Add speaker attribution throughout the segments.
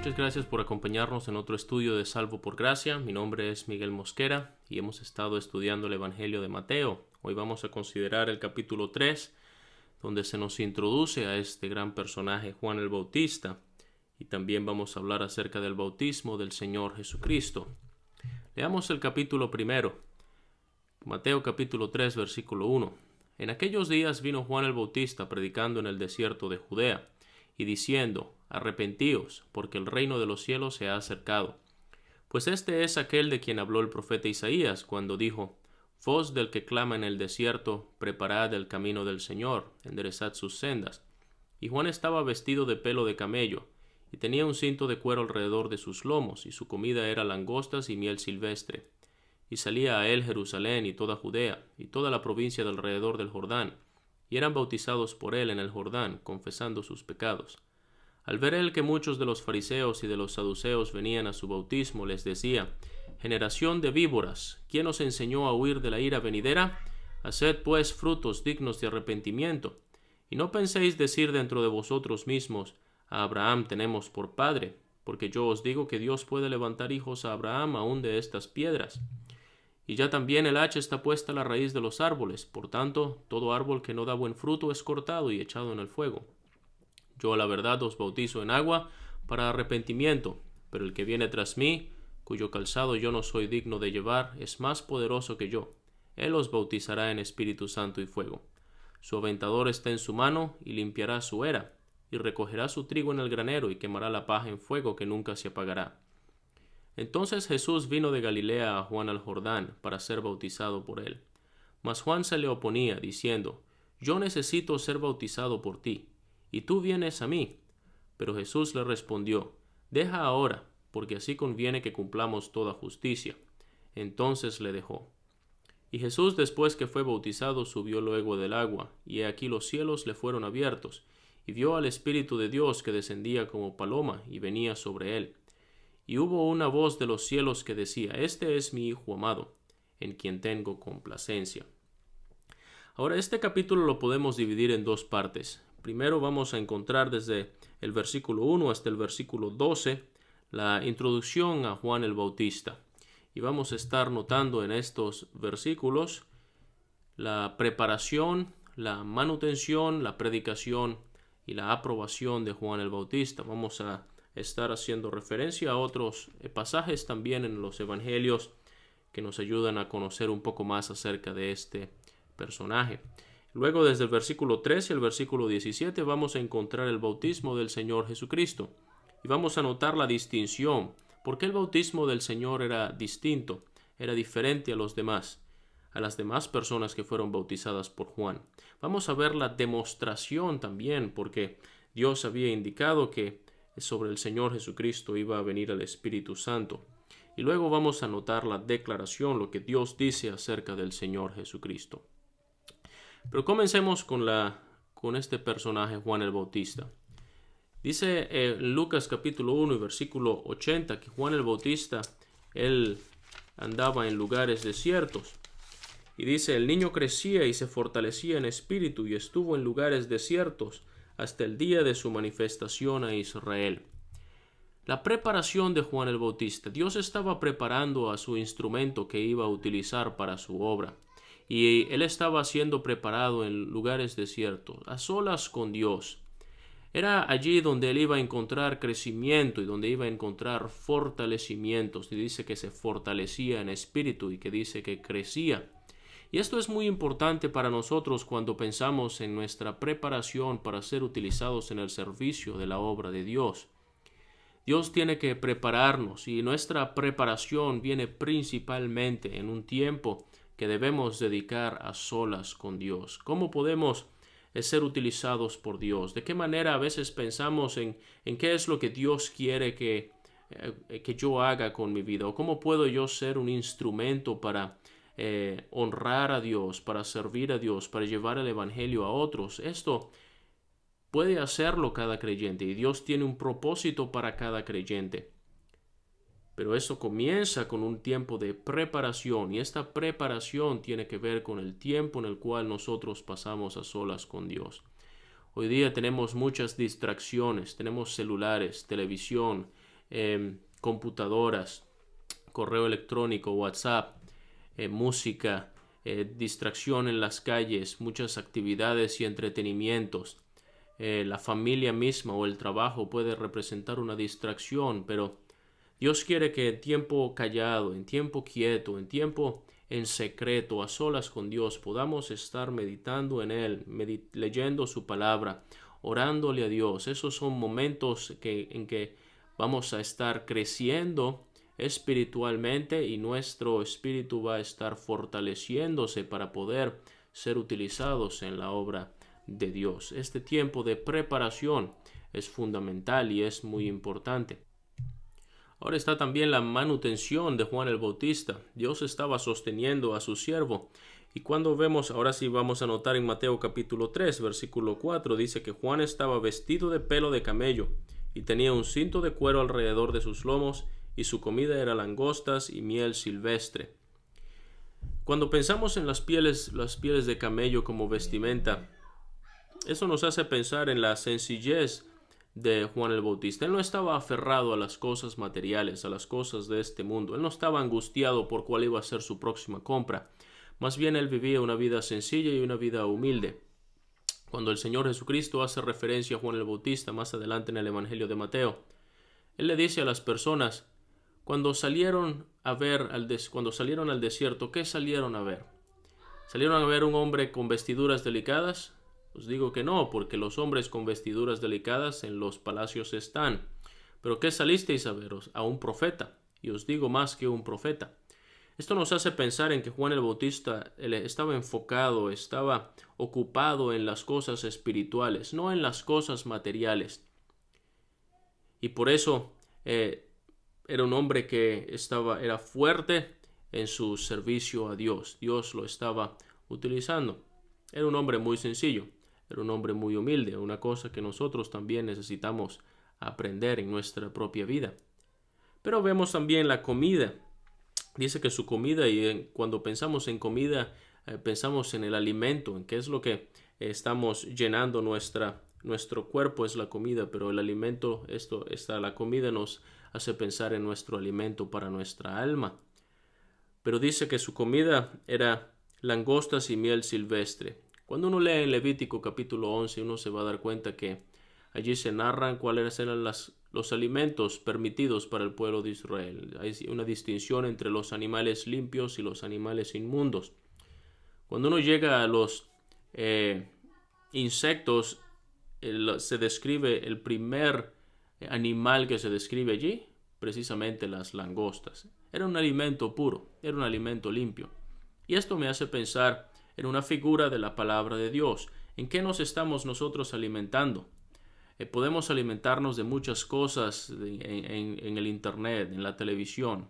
Speaker 1: Muchas gracias por acompañarnos en otro estudio de Salvo por Gracia. Mi nombre es Miguel Mosquera y hemos estado estudiando el Evangelio de Mateo. Hoy vamos a considerar el capítulo 3, donde se nos introduce a este gran personaje, Juan el Bautista, y también vamos a hablar acerca del bautismo del Señor Jesucristo. Leamos el capítulo primero, Mateo capítulo 3, versículo 1. En aquellos días vino Juan el Bautista predicando en el desierto de Judea y diciendo: Arrepentíos, porque el reino de los cielos se ha acercado. Pues este es aquel de quien habló el profeta Isaías cuando dijo: Voz del que clama en el desierto, preparad el camino del Señor, enderezad sus sendas. Y Juan estaba vestido de pelo de camello, y tenía un cinto de cuero alrededor de sus lomos, y su comida era langostas y miel silvestre. Y salía a él Jerusalén y toda Judea, y toda la provincia de alrededor del Jordán, y eran bautizados por él en el Jordán, confesando sus pecados. Al ver él que muchos de los fariseos y de los saduceos venían a su bautismo, les decía: Generación de víboras, ¿quién os enseñó a huir de la ira venidera? Haced pues frutos dignos de arrepentimiento. Y no penséis decir dentro de vosotros mismos: A Abraham tenemos por padre, porque yo os digo que Dios puede levantar hijos a Abraham aún de estas piedras. Y ya también el hacha está puesta a la raíz de los árboles. Por tanto, todo árbol que no da buen fruto es cortado y echado en el fuego. Yo a la verdad os bautizo en agua para arrepentimiento, pero el que viene tras mí, cuyo calzado yo no soy digno de llevar, es más poderoso que yo. Él os bautizará en Espíritu Santo y fuego. Su aventador está en su mano y limpiará su era, y recogerá su trigo en el granero y quemará la paja en fuego que nunca se apagará. Entonces Jesús vino de Galilea a Juan al Jordán para ser bautizado por él. Mas Juan se le oponía, diciendo: Yo necesito ser bautizado por ti, y tú vienes a mí. Pero Jesús le respondió: Deja ahora, porque así conviene que cumplamos toda justicia. Entonces le dejó. Y Jesús, después que fue bautizado, subió luego del agua, y he aquí los cielos le fueron abiertos, y vio al Espíritu de Dios que descendía como paloma y venía sobre él. Y hubo una voz de los cielos que decía: Este es mi Hijo amado, en quien tengo complacencia. Ahora, este capítulo lo podemos dividir en dos partes. Primero vamos a encontrar desde el versículo 1 hasta el versículo 12 la introducción a Juan el Bautista. Y vamos a estar notando en estos versículos la preparación, la manutención, la predicación y la aprobación de Juan el Bautista. Vamos a estar haciendo referencia a otros pasajes también en los evangelios que nos ayudan a conocer un poco más acerca de este personaje. Luego, desde el versículo 13 al versículo 17, vamos a encontrar el bautismo del Señor Jesucristo. Y vamos a notar la distinción. ¿Por qué el bautismo del Señor era distinto? Era diferente a los demás, a las demás personas que fueron bautizadas por Juan. Vamos a ver la demostración también, porque Dios había indicado que sobre el Señor Jesucristo iba a venir el Espíritu Santo. Y luego vamos a notar la declaración, lo que Dios dice acerca del Señor Jesucristo. Pero comencemos con este personaje, Juan el Bautista. Dice en Lucas capítulo 1 y versículo 80 que Juan el Bautista, él andaba en lugares desiertos. Y dice: el niño crecía y se fortalecía en espíritu y estuvo en lugares desiertos hasta el día de su manifestación a Israel. La preparación de Juan el Bautista. Dios estaba preparando a su instrumento que iba a utilizar para su obra. Y él estaba siendo preparado en lugares desiertos, a solas con Dios. Era allí donde él iba a encontrar crecimiento y donde iba a encontrar fortalecimientos. Y dice que se fortalecía en espíritu y que dice que crecía. Y esto es muy importante para nosotros cuando pensamos en nuestra preparación para ser utilizados en el servicio de la obra de Dios. Dios tiene que prepararnos y nuestra preparación viene principalmente en un tiempo que debemos dedicar a solas con Dios. ¿Cómo podemos ser utilizados por Dios? ¿De qué manera a veces pensamos en qué es lo que Dios quiere que yo haga con mi vida? ¿O cómo puedo yo ser un instrumento para honrar a Dios, para servir a Dios, para llevar el evangelio a otros? Esto puede hacerlo cada creyente y Dios tiene un propósito para cada creyente. Pero eso comienza con un tiempo de preparación y esta preparación tiene que ver con el tiempo en el cual nosotros pasamos a solas con Dios. Hoy día tenemos muchas distracciones, tenemos celulares, televisión, computadoras, correo electrónico, WhatsApp, música, distracción en las calles, muchas actividades y entretenimientos. La familia misma o el trabajo puede representar una distracción, pero Dios quiere que en tiempo callado, en tiempo quieto, en tiempo en secreto, a solas con Dios, podamos estar meditando en Él, leyendo su palabra, orándole a Dios. Esos son momentos en que vamos a estar creciendo espiritualmente y nuestro espíritu va a estar fortaleciéndose para poder ser utilizados en la obra de Dios. Este tiempo de preparación es fundamental y es muy importante. Ahora está también la manutención de Juan el Bautista. Dios estaba sosteniendo a su siervo. Y cuando vemos, ahora sí vamos a notar en Mateo capítulo 3, versículo 4, dice que Juan estaba vestido de pelo de camello y tenía un cinto de cuero alrededor de sus lomos y su comida era langostas y miel silvestre. Cuando pensamos en las pieles de camello como vestimenta, eso nos hace pensar en la sencillez de Juan el Bautista. Él no estaba aferrado a las cosas materiales, a las cosas de este mundo. Él no estaba angustiado por cuál iba a ser su próxima compra. Más bien él vivía una vida sencilla y una vida humilde. Cuando el Señor Jesucristo hace referencia a Juan el Bautista más adelante en el Evangelio de Mateo, Él le dice a las personas, cuando salieron al desierto, ¿qué salieron a ver? ¿Salieron a ver un hombre con vestiduras delicadas? Os digo que no, porque los hombres con vestiduras delicadas en los palacios están. ¿Pero qué salisteis a veros? A un profeta. Y os digo más que un profeta. Esto nos hace pensar en que Juan el Bautista estaba enfocado, estaba ocupado en las cosas espirituales, no en las cosas materiales. Y por eso era un hombre que era fuerte en su servicio a Dios. Dios lo estaba utilizando. Era un hombre muy sencillo. Era un hombre muy humilde, una cosa que nosotros también necesitamos aprender en nuestra propia vida. Pero vemos también la comida. Dice que su comida, y cuando pensamos en comida, pensamos en el alimento, en qué es lo que estamos llenando nuestro cuerpo es la comida, pero el alimento, la comida nos hace pensar en nuestro alimento para nuestra alma. Pero dice que su comida era langostas y miel silvestre. Cuando uno lee en Levítico capítulo 11, uno se va a dar cuenta que allí se narran cuáles eran los alimentos permitidos para el pueblo de Israel. Hay una distinción entre los animales limpios y los animales inmundos. Cuando uno llega a los insectos, se describe el primer animal que se describe allí, precisamente las langostas. Era un alimento puro, era un alimento limpio. Y esto me hace pensar en una figura de la palabra de Dios. ¿En qué nos estamos nosotros alimentando? Podemos alimentarnos de muchas cosas en el internet, en la televisión,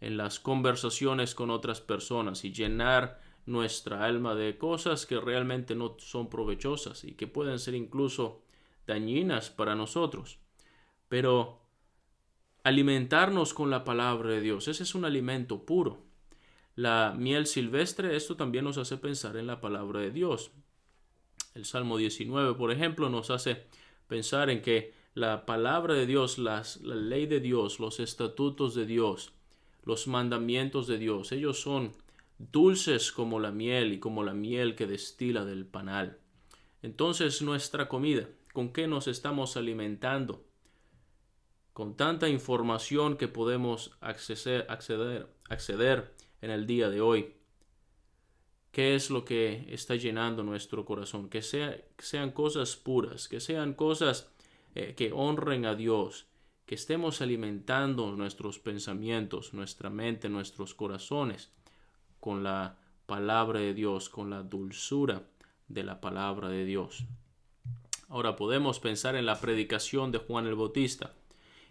Speaker 1: en las conversaciones con otras personas y llenar nuestra alma de cosas que realmente no son provechosas y que pueden ser incluso dañinas para nosotros. Pero alimentarnos con la palabra de Dios, ese es un alimento puro. La miel silvestre, esto también nos hace pensar en la palabra de Dios. El Salmo 19, por ejemplo, nos hace pensar en que la palabra de Dios, la ley de Dios, los estatutos de Dios, los mandamientos de Dios, ellos son dulces como la miel y como la miel que destila del panal. Entonces nuestra comida, ¿con qué nos estamos alimentando? Con tanta información que podemos acceder en el día de hoy. ¿Qué es lo que está llenando nuestro corazón? Que sean cosas puras, que sean cosas que honren a Dios, que estemos alimentando nuestros pensamientos, nuestra mente, nuestros corazones con la palabra de Dios, con la dulzura de la palabra de Dios. Ahora podemos pensar en la predicación de Juan el Bautista.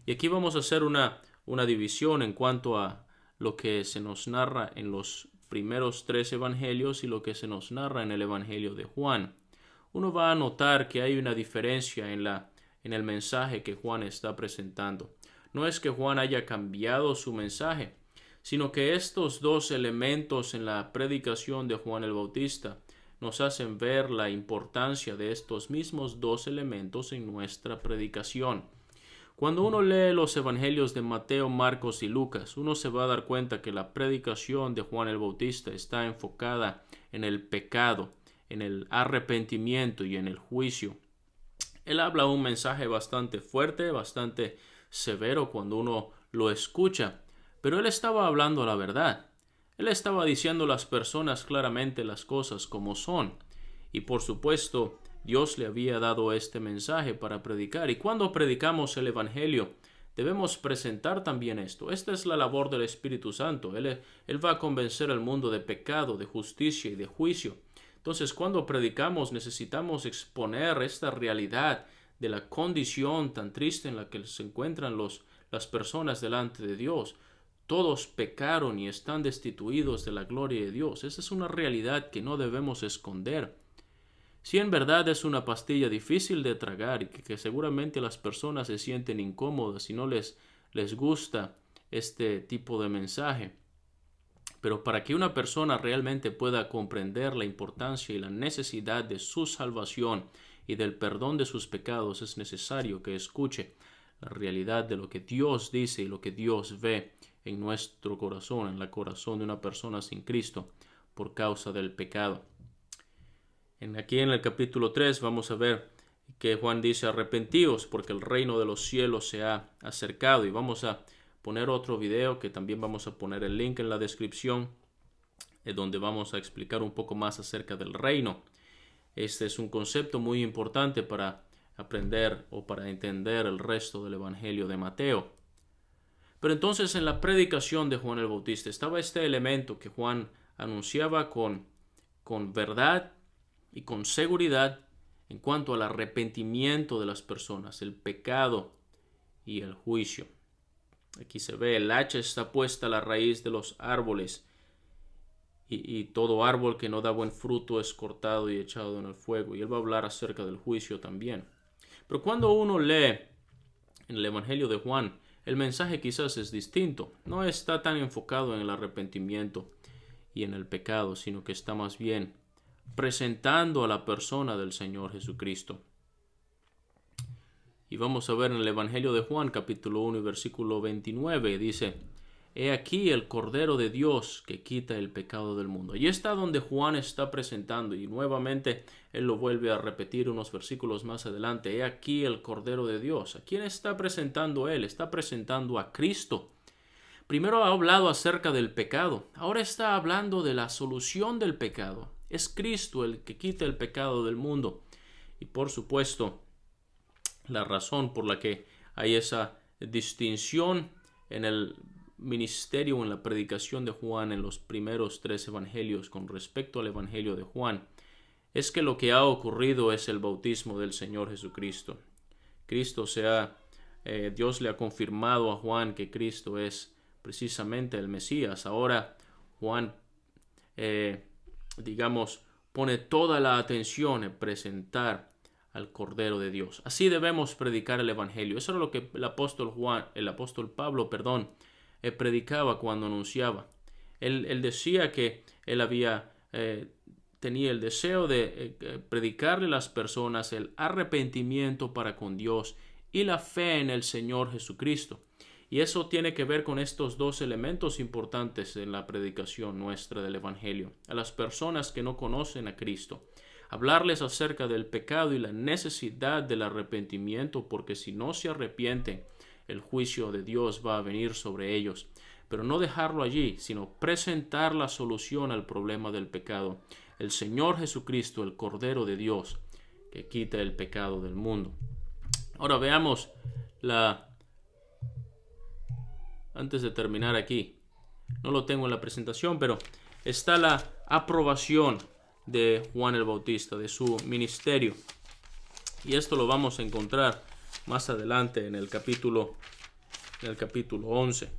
Speaker 1: Y aquí vamos a hacer una división en cuanto a lo que se nos narra en los primeros 3 evangelios y lo que se nos narra en el Evangelio de Juan. Uno va a notar que hay una diferencia en el mensaje que Juan está presentando. No es que Juan haya cambiado su mensaje, sino que estos 2 elementos en la predicación de Juan el Bautista nos hacen ver la importancia de estos mismos 2 elementos en nuestra predicación. Cuando uno lee los evangelios de Mateo, Marcos y Lucas, uno se va a dar cuenta que la predicación de Juan el Bautista está enfocada en el pecado, en el arrepentimiento y en el juicio. Él habla un mensaje bastante fuerte, bastante severo cuando uno lo escucha, pero él estaba hablando la verdad. Él estaba diciendo a las personas claramente las cosas como son. Y por supuesto, Dios le había dado este mensaje para predicar. Y cuando predicamos el Evangelio, debemos presentar también esto. Esta es la labor del Espíritu Santo. Él va a convencer al mundo de pecado, de justicia y de juicio. Entonces, cuando predicamos, necesitamos exponer esta realidad de la condición tan triste en la que se encuentran las personas delante de Dios. Todos pecaron y están destituidos de la gloria de Dios. Esa es una realidad que no debemos esconder. Si en verdad es una pastilla difícil de tragar y que seguramente las personas se sienten incómodas y no les gusta este tipo de mensaje. Pero para que una persona realmente pueda comprender la importancia y la necesidad de su salvación y del perdón de sus pecados, es necesario que escuche la realidad de lo que Dios dice y lo que Dios ve en nuestro corazón, en el corazón de una persona sin Cristo por causa del pecado. Aquí en el capítulo 3 vamos a ver que Juan dice: arrepentíos porque el reino de los cielos se ha acercado. Y vamos a poner otro video que también vamos a poner el link en la descripción, donde vamos a explicar un poco más acerca del reino. Este es un concepto muy importante para aprender o para entender el resto del Evangelio de Mateo. Pero entonces en la predicación de Juan el Bautista estaba este elemento que Juan anunciaba con verdad y con seguridad en cuanto al arrepentimiento de las personas, el pecado y el juicio. Aquí se ve, el hacha está puesta a la raíz de los árboles y todo árbol que no da buen fruto es cortado y echado en el fuego. Y él va a hablar acerca del juicio también. Pero cuando uno lee en el Evangelio de Juan, el mensaje quizás es distinto. No está tan enfocado en el arrepentimiento y en el pecado, sino que está más bien presentando a la persona del Señor Jesucristo. Y vamos a ver en el Evangelio de Juan, capítulo 1 y versículo 29, dice: he aquí el Cordero de Dios que quita el pecado del mundo. Y está donde Juan está presentando, y nuevamente él lo vuelve a repetir unos versículos más adelante: he aquí el Cordero de Dios. ¿A quién está presentando él? Está presentando a Cristo. Primero ha hablado acerca del pecado, ahora está hablando de la solución del pecado. Es Cristo el que quita el pecado del mundo. Y por supuesto, la razón por la que hay esa distinción en el ministerio, en la predicación de Juan en los primeros 3 evangelios con respecto al Evangelio de Juan, es que lo que ha ocurrido es el bautismo del Señor Jesucristo. Dios le ha confirmado a Juan que Cristo es precisamente el Mesías. Ahora Juan pone toda la atención en presentar al Cordero de Dios. Así debemos predicar el Evangelio. Eso era lo que el apóstol Pablo, predicaba cuando anunciaba. Él decía que él tenía el deseo de predicarle a las personas el arrepentimiento para con Dios y la fe en el Señor Jesucristo. Y eso tiene que ver con estos 2 elementos importantes en la predicación nuestra del Evangelio. A las personas que no conocen a Cristo, hablarles acerca del pecado y la necesidad del arrepentimiento, porque si no se arrepienten, el juicio de Dios va a venir sobre ellos. Pero no dejarlo allí, sino presentar la solución al problema del pecado. El Señor Jesucristo, el Cordero de Dios, que quita el pecado del mundo. Ahora veamos antes de terminar aquí, no lo tengo en la presentación, pero está la aprobación de Juan el Bautista, de su ministerio. Y esto lo vamos a encontrar más adelante en el capítulo 11.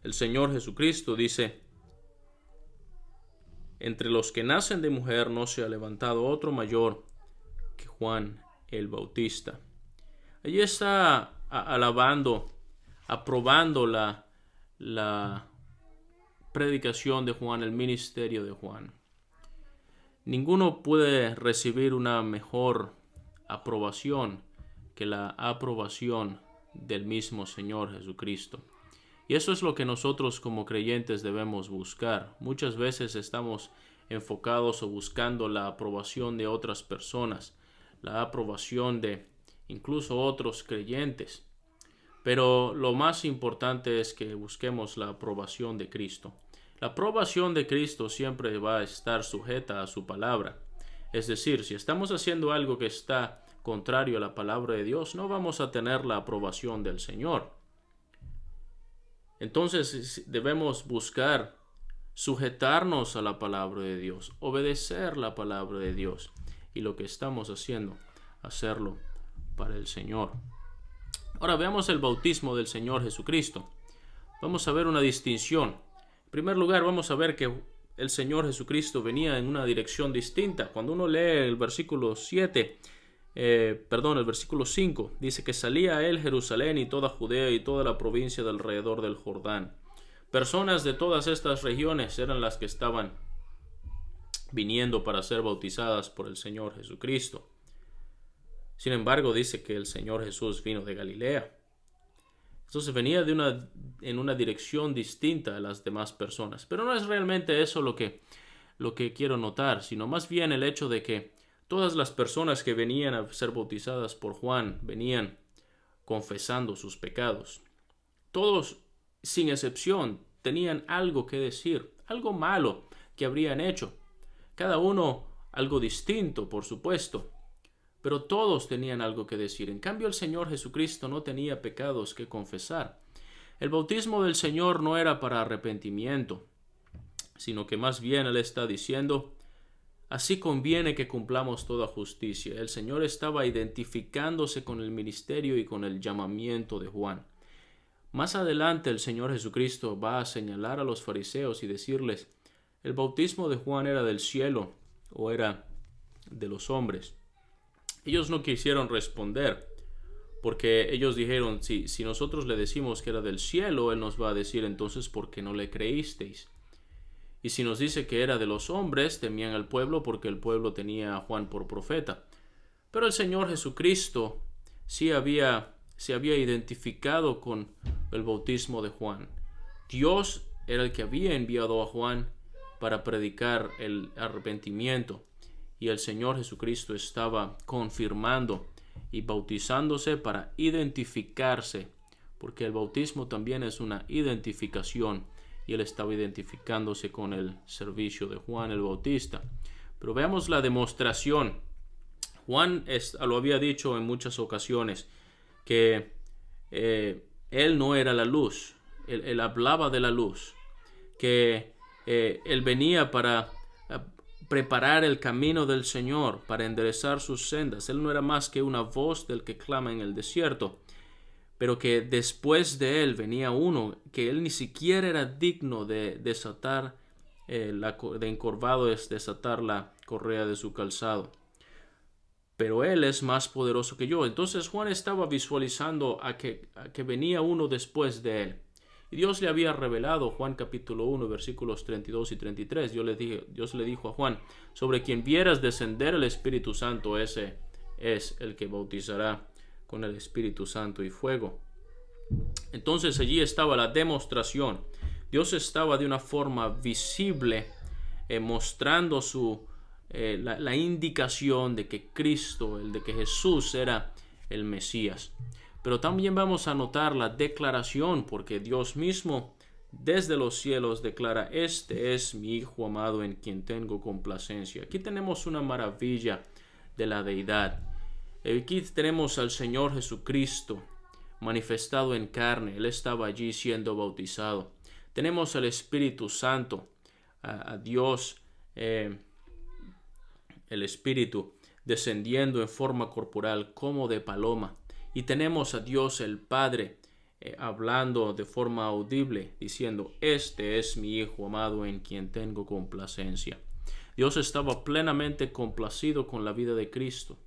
Speaker 1: El Señor Jesucristo dice: entre los que nacen de mujer no se ha levantado otro mayor que Juan el Bautista. Allí está aprobando la predicación de Juan, el ministerio de Juan. Ninguno puede recibir una mejor aprobación que la aprobación del mismo Señor Jesucristo. Y eso es lo que nosotros como creyentes debemos buscar. Muchas veces estamos enfocados o buscando la aprobación de otras personas, la aprobación de incluso otros creyentes. Pero lo más importante es que busquemos la aprobación de Cristo. La aprobación de Cristo siempre va a estar sujeta a su palabra. Es decir, si estamos haciendo algo que está contrario a la palabra de Dios, no vamos a tener la aprobación del Señor. Entonces debemos buscar sujetarnos a la palabra de Dios, obedecer la palabra de Dios, y lo que estamos haciendo, hacerlo para el Señor. Ahora veamos el bautismo del Señor Jesucristo. Vamos a ver una distinción. En primer lugar, vamos a ver que el Señor Jesucristo venía en una dirección distinta. Cuando uno lee el versículo 5, dice que salía a él Jerusalén y toda Judea y toda la provincia de alrededor del Jordán. Personas de todas estas regiones eran las que estaban viniendo para ser bautizadas por el Señor Jesucristo. Sin embargo, dice que el Señor Jesús vino de Galilea. Entonces venía en una dirección distinta a las demás personas. Pero no es realmente eso lo que quiero notar, sino más bien el hecho de que todas las personas que venían a ser bautizadas por Juan venían confesando sus pecados. Todos, sin excepción, tenían algo que decir, algo malo que habrían hecho. Cada uno algo distinto, por supuesto, pero todos tenían algo que decir. En cambio, el Señor Jesucristo no tenía pecados que confesar. El bautismo del Señor no era para arrepentimiento, sino que más bien Él está diciendo: así conviene que cumplamos toda justicia. El Señor estaba identificándose con el ministerio y con el llamamiento de Juan. Más adelante el Señor Jesucristo va a señalar a los fariseos y decirles: el bautismo de Juan era del cielo o era de los hombres. Ellos no quisieron responder, porque ellos dijeron: si nosotros le decimos que era del cielo, Él nos va a decir entonces ¿por qué no le creísteis? Y si nos dice que era de los hombres, temían al pueblo porque el pueblo tenía a Juan por profeta. Pero el Señor Jesucristo se había identificado con el bautismo de Juan. Dios era el que había enviado a Juan para predicar el arrepentimiento, y el Señor Jesucristo estaba confirmando y bautizándose para identificarse, porque el bautismo también es una identificación, y él estaba identificándose con el servicio de Juan el Bautista. Pero veamos la demostración. Juan lo había dicho en muchas ocasiones que él no era la luz, él hablaba de la luz, que él venía para preparar el camino del Señor, para enderezar sus sendas. Él no era más que una voz del que clama en el desierto, pero que después de él venía uno que él ni siquiera era digno de desatar, de encorvado es desatar la correa de su calzado. Pero él es más poderoso que yo. Entonces Juan estaba visualizando a que venía uno después de él. Y Dios le había revelado, Juan capítulo 1, versículos 32 y 33. Dios le dijo a Juan: sobre quien vieras descender el Espíritu Santo, ese es el que bautizará con el Espíritu Santo y fuego. Entonces allí estaba la demostración. Dios estaba de una forma visible mostrando la indicación de que Cristo, de que Jesús era el Mesías. Pero también vamos a notar la declaración, porque Dios mismo desde los cielos declara: este es mi Hijo amado en quien tengo complacencia. Aquí tenemos una maravilla de la deidad. Aquí tenemos al Señor Jesucristo manifestado en carne. Él estaba allí siendo bautizado. Tenemos al Espíritu Santo, a Dios, el Espíritu descendiendo en forma corporal como de paloma. Y tenemos a Dios el Padre hablando de forma audible, diciendo: este es mi Hijo amado en quien tengo complacencia. Dios estaba plenamente complacido con la vida de Cristo.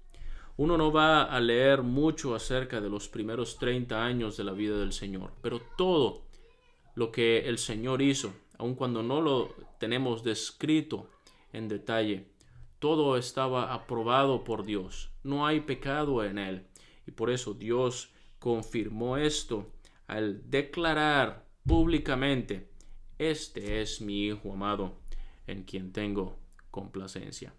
Speaker 1: Uno no va a leer mucho acerca de los primeros 30 años de la vida del Señor, pero todo lo que el Señor hizo, aun cuando no lo tenemos descrito en detalle, todo estaba aprobado por Dios. No hay pecado en él. Y por eso Dios confirmó esto al declarar públicamente: este es mi Hijo amado, en quien tengo complacencia.